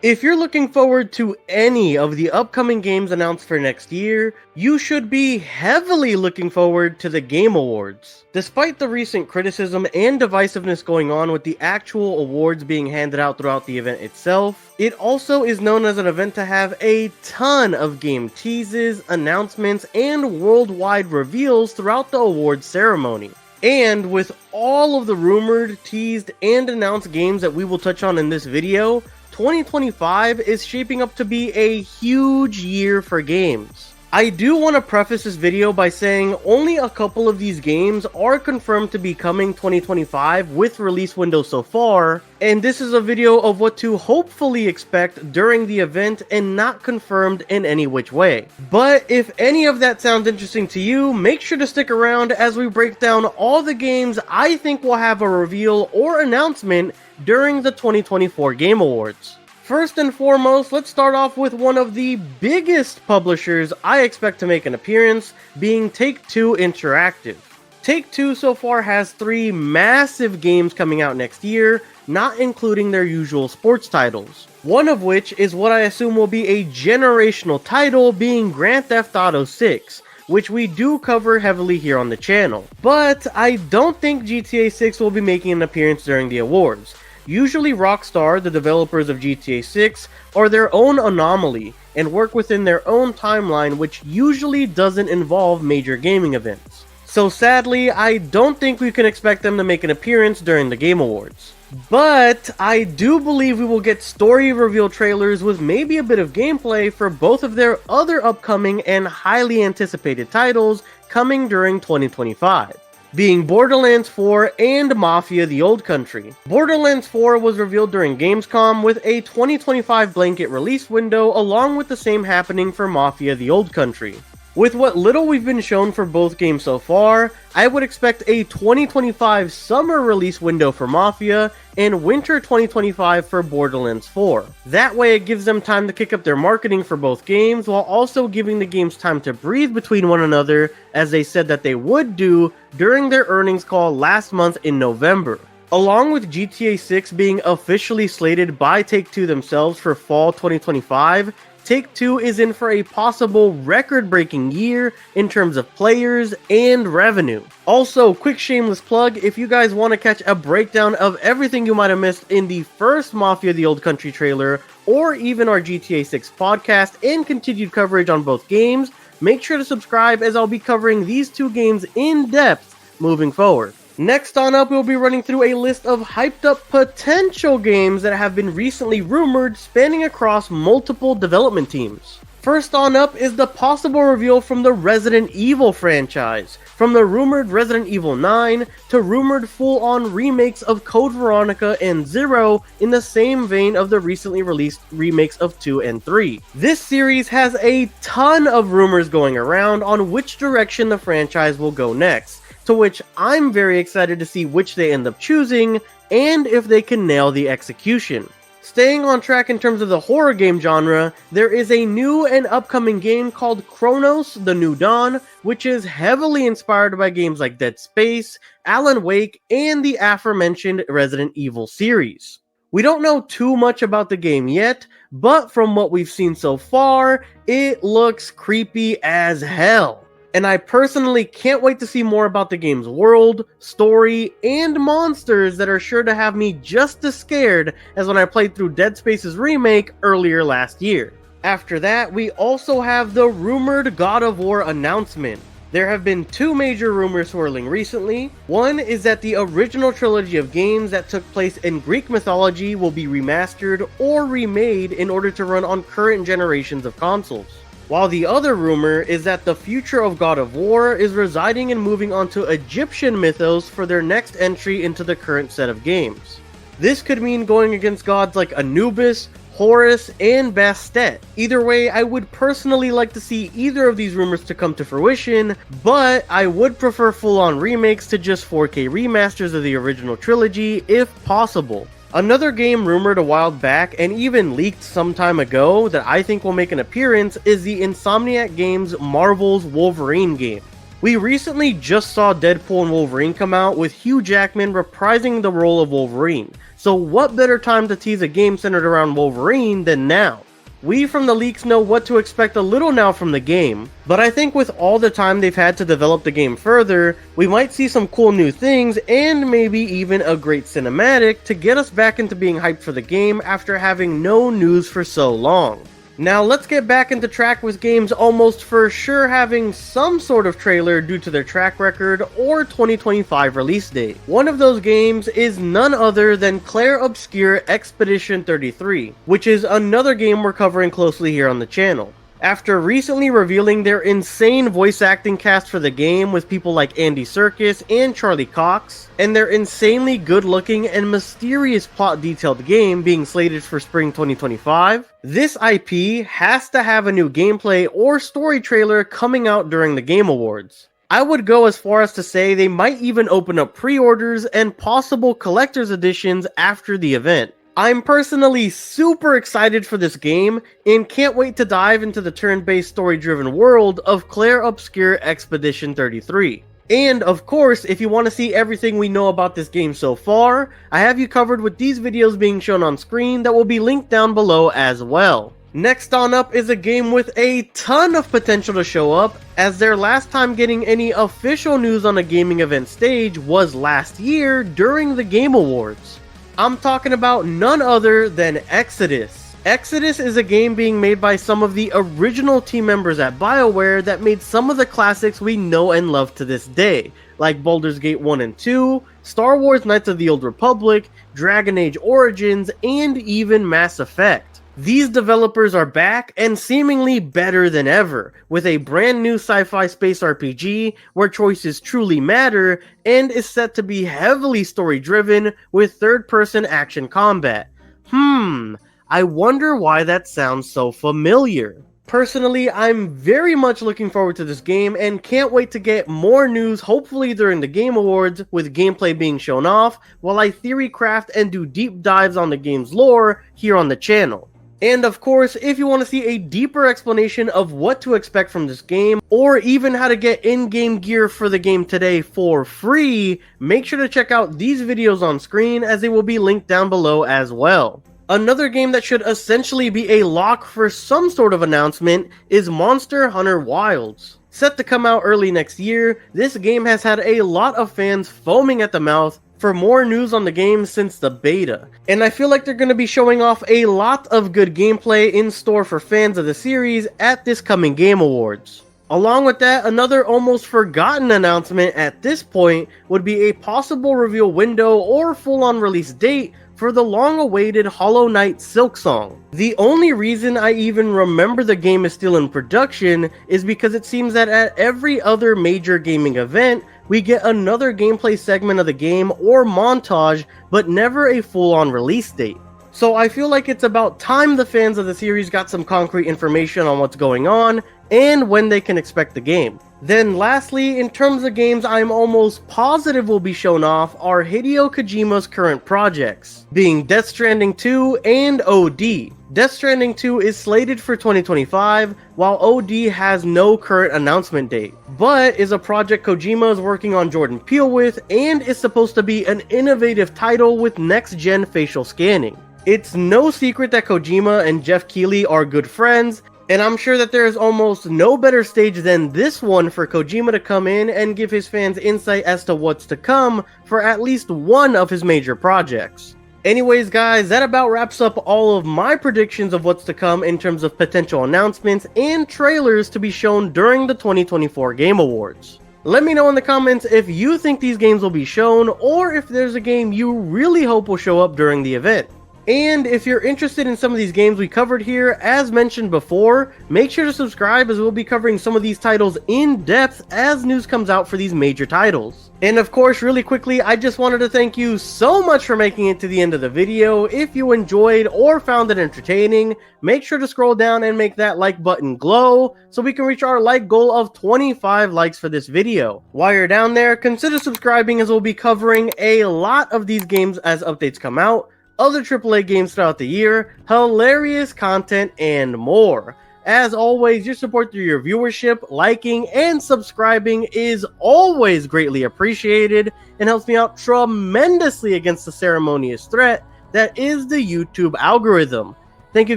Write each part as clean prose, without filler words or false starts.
If you're looking forward to any of the upcoming games announced for next year, you should be heavily looking forward to the Game Awards. Despite the recent criticism and divisiveness going on with the actual awards being handed out throughout the event itself, it also is known as an event to have a ton of game teases, announcements, and worldwide reveals throughout the awards ceremony. And with all of the rumored, teased, and announced games that we will touch on in this video, 2025 is shaping up to be a huge year for games. I do want to preface this video by saying only a couple of these games are confirmed to be coming 2025 with release windows so far, and this is a video of what to hopefully expect during the event and not confirmed in any which way. But if any of that sounds interesting to you, make sure to stick around as we break down all the games I think will have a reveal or announcement during the 2024 Game Awards. First and foremost, let's start off with one of the biggest publishers I expect to make an appearance, being Take-Two Interactive. Take-Two so far has 3 massive games coming out next year, not including their usual sports titles. One of which is what I assume will be a generational title, being Grand Theft Auto 6. Which we do cover heavily here on the channel. But I don't think GTA 6 will be making an appearance during the awards. Usually Rockstar, the developers of GTA 6, are their own anomaly and work within their own timeline, which usually doesn't involve major gaming events. So sadly, I don't think we can expect them to make an appearance during the Game Awards. But I do believe we will get story reveal trailers with maybe a bit of gameplay for both of their other upcoming and highly anticipated titles coming during 2025. Being Borderlands 4 and Mafia: The Old Country. Borderlands 4 was revealed during Gamescom with a 2025 blanket release window, along with the same happening for Mafia: The Old Country. With what little we've been shown for both games so far, I would expect a 2025 summer release window for Mafia and winter 2025 for Borderlands 4. That way it gives them time to kick up their marketing for both games while also giving the games time to breathe between one another, as they said that they would do during their earnings call last month in November. Along with GTA 6 being officially slated by Take-Two themselves for fall 2025, Take-Two is in for a possible record-breaking year in terms of players and revenue. Also, quick shameless plug, if you guys want to catch a breakdown of everything you might have missed in the first Mafia: The Old Country trailer, or even our GTA 6 podcast and continued coverage on both games, make sure to subscribe as I'll be covering these 2 games in depth moving forward. Next on up, we'll be running through a list of hyped up potential games that have been recently rumored, spanning across multiple development teams. First on up is the possible reveal from the Resident Evil franchise. From the rumored Resident Evil 9 to rumored full-on remakes of Code Veronica and Zero, in the same vein of the recently released remakes of 2 and 3. This series has a ton of rumors going around on which direction the franchise will go next, to which I'm very excited to see which they end up choosing, and if they can nail the execution. Staying on track in terms of the horror game genre, there is a new and upcoming game called Chronos: The New Dawn, which is heavily inspired by games like Dead Space, Alan Wake, and the aforementioned Resident Evil series. We don't know too much about the game yet, but from what we've seen so far, it looks creepy as hell. And I personally can't wait to see more about the game's world, story, and monsters that are sure to have me just as scared as when I played through Dead Space's remake earlier last year. After that, we also have the rumored God of War announcement. There have been 2 major rumors swirling recently. One is that the original trilogy of games that took place in Greek mythology will be remastered or remade in order to run on current generations of consoles. While the other rumor is that the future of God of War is residing and moving onto Egyptian mythos for their next entry into the current set of games. This could mean going against gods like Anubis, Horus, and Bastet. Either way, I would personally like to see either of these rumors to come to fruition, but I would prefer full-on remakes to just 4K remasters of the original trilogy if possible. Another game rumored a while back and even leaked some time ago that I think will make an appearance is the Insomniac Games Marvel's Wolverine game. We recently just saw Deadpool and Wolverine come out, with Hugh Jackman reprising the role of Wolverine, so what better time to tease a game centered around Wolverine than now? We from the leaks know what to expect a little now from the game, but I think with all the time they've had to develop the game further, we might see some cool new things and maybe even a great cinematic to get us back into being hyped for the game after having no news for so long. Now let's get back into track with games almost for sure having some sort of trailer due to their track record or 2025 release date. One of those games is none other than Clair Obscur Expedition 33, which is another game we're covering closely here on the channel. After recently revealing their insane voice acting cast for the game with people like Andy Serkis and Charlie Cox, and their insanely good looking and mysterious plot detailed game being slated for spring 2025, this IP has to have a new gameplay or story trailer coming out during the Game Awards. I would go as far as to say they might even open up pre-orders and possible collector's editions after the event. I'm personally super excited for this game and can't wait to dive into the turn-based story-driven world of Clair Obscur Expedition 33. And of course, if you want to see everything we know about this game so far, I have you covered with these videos being shown on screen that will be linked down below as well. Next on up is a game with a ton of potential to show up, as their last time getting any official news on a gaming event stage was last year during the Game Awards. I'm talking about none other than Exodus. Exodus is a game being made by some of the original team members at BioWare that made some of the classics we know and love to this day, like Baldur's Gate 1 and 2, Star Wars Knights of the Old Republic, Dragon Age Origins, and even Mass Effect. These developers are back and seemingly better than ever, with a brand new sci-fi space RPG where choices truly matter and is set to be heavily story-driven with third-person action combat. I wonder why that sounds so familiar. Personally, I'm very much looking forward to this game and can't wait to get more news hopefully during the Game Awards with gameplay being shown off while I theory craft and do deep dives on the game's lore here on the channel. And of course, if you want to see a deeper explanation of what to expect from this game, or even how to get in-game gear for the game today for free, make sure to check out these videos on screen as they will be linked down below as well. Another game that should essentially be a lock for some sort of announcement is Monster Hunter Wilds. Set to come out early next year, this game has had a lot of fans foaming at the mouth for more news on the game since the beta, and I feel like they're going to be showing off a lot of good gameplay in store for fans of the series at this coming Game Awards. Along with that, another almost forgotten announcement at this point would be a possible reveal window or full-on release date for the long-awaited Hollow Knight Silksong. The only reason I even remember the game is still in production is because it seems that at every other major gaming event, we get another gameplay segment of the game or montage, but never a full-on release date. So I feel like it's about time the fans of the series got some concrete information on what's going on and when they can expect the game. Then lastly, in terms of games I'm almost positive will be shown off are Hideo Kojima's current projects, being Death Stranding 2 and OD. Death Stranding 2 is slated for 2025, while OD has no current announcement date, but is a project Kojima is working on Jordan Peele with and is supposed to be an innovative title with next-gen facial scanning. It's no secret that Kojima and Jeff Keighley are good friends, and I'm sure that there is almost no better stage than this one for Kojima to come in and give his fans insight as to what's to come for at least one of his major projects. Anyways guys, that about wraps up all of my predictions of what's to come in terms of potential announcements and trailers to be shown during the 2024 Game Awards. Let me know in the comments if you think these games will be shown, or if there's a game you really hope will show up during the event. And if you're interested in some of these games we covered here, as mentioned before, make sure to subscribe as we'll be covering some of these titles in depth as news comes out for these major titles. And of course, really quickly, I just wanted to thank you so much for making it to the end of the video. If you enjoyed or found it entertaining, make sure to scroll down and make that like button glow so we can reach our like goal of 25 likes for this video. While you're down there, consider subscribing as we'll be covering a lot of these games as updates come out, other AAA games throughout the year, hilarious content, and more. As always, your support through your viewership, liking, and subscribing is always greatly appreciated and helps me out tremendously against the ceremonious threat that is the YouTube algorithm. Thank you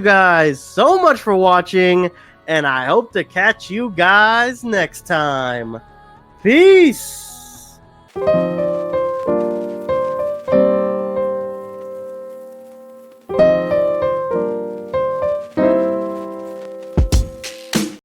guys so much for watching, and I hope to catch you guys next time. Peace!